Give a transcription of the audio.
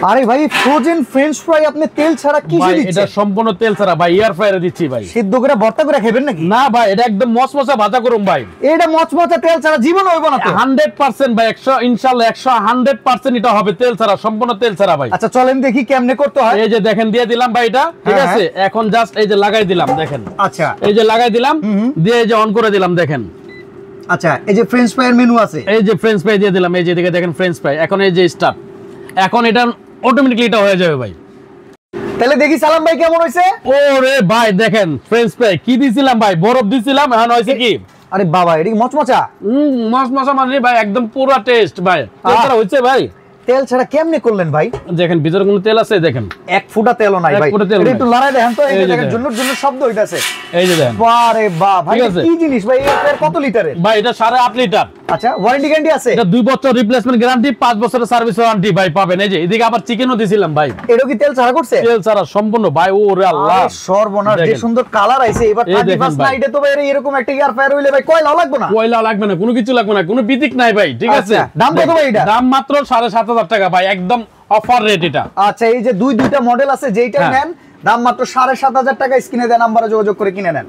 আরে ভাই frozen French fry আপনি তেল ছাড়া কিসে দিচ্ছেন? এটা সম্পূর্ণ তেল ছাড়া ভাই, এয়ার ফ্রায়ারে দিচ্ছি ভাই। সিদ্ধ করে ভর্তা করে খাবেন নাকি? না ভাই, এটা একদম মচমচা ভাজা করুম ভাই। এটা মচমচা তেল ছাড়া জীবন হইব না তো। 100% ভাই, 100 ইনশাআল্লাহ 100% এটা হবে তেল ছাড়া, সম্পূর্ণ তেল ছাড়া ভাই। আচ্ছা চলেন দেখি কেমনে করতে হয়। এই যে দেখেন দিয়ে দিলাম ভাই এটা, ঠিক আছে। এখন জাস্ট এই যে লাগাই দিলাম দেখেন। আচ্ছা এই যে লাগাই দিলাম, দিয়ে এই যে অন করে দিলাম দেখেন। আচ্ছা এই যে ফ্রেঞ্চ ফ্রাইয়ের মেনু আছে, এই যে ফ্রেঞ্চ ফ্রাই দিয়ে দিলাম, এই যে এদিকে দেখেন ফ্রেঞ্চ ফ্রাই। এখন এই যে স্টার্ট, এখন এটা অটোমেটিক্যালি এটা হয়ে যাবে ভাই। তাহলে দেখি সালাম ভাই কেমন হইছে। ওরে ভাই দেখেন ফ্রেঞ্চ ফ্রাই কি দিছিলাম ভাই, বরফ দিছিলাম, এখন হইছে কি আরে বাবা এটা কি মচমচা? মচমচা মানে ভাই একদম পুরো টেস্ট ভাই। তেলটা হইছে ভাই। তেল ছাড়া কেমনে করলেন ভাই? দেখেন ভিতরে কোনো তেল আছে দেখেন, এক ফুটা তেলও নাই ভাই। এটা একটু লড়াই দেখেন তো, এই যে দেখেন জন্য শব্দ হইতাছে। এই যে দেখেন। বারে বাহ ভাই কি জিনিস ভাই, এর কত লিটারের? ভাই এটা 8.5 লিটার। আচ্ছা ওয়ারেন্টি গ্যারান্টি আছে? এটা 2 বছর রিপ্লেসমেন্ট গ্যারান্টি, 5 বছরের সার্ভিস ওয়ারেন্টি ভাই পাবেন। এই যে এদিকে আবার চিকেনও দিছিলাম ভাই। এটা কি তেল ছাড়া করছে? তেল ছাড়া সম্পূর্ণ ভাই। ওরে আল্লাহ সর্বনাশ, যে সুন্দর কালার আইছে। এবার 31 নাইটে তো ভাই এরকম একটা এয়ার ফ্রায়ার হইলে ভাই কয়লা লাগবে না? কয়লা লাগবে না, কোনো কিছু লাগবে না, কোনো বিতিক নাই ভাই, ঠিক আছে। দাম কত ভাই এটা? দাম মাত্র 7,500 টাকা ভাই, একদম অফার রেট এটা। আচ্ছা এই যে দুইটা মডেল আছে, যেইটা নেন দাম মাত্র 7,500 টাকা। স্ক্রিনে দেওয়া নম্বরে যোগাযোগ করে কিনে নেন।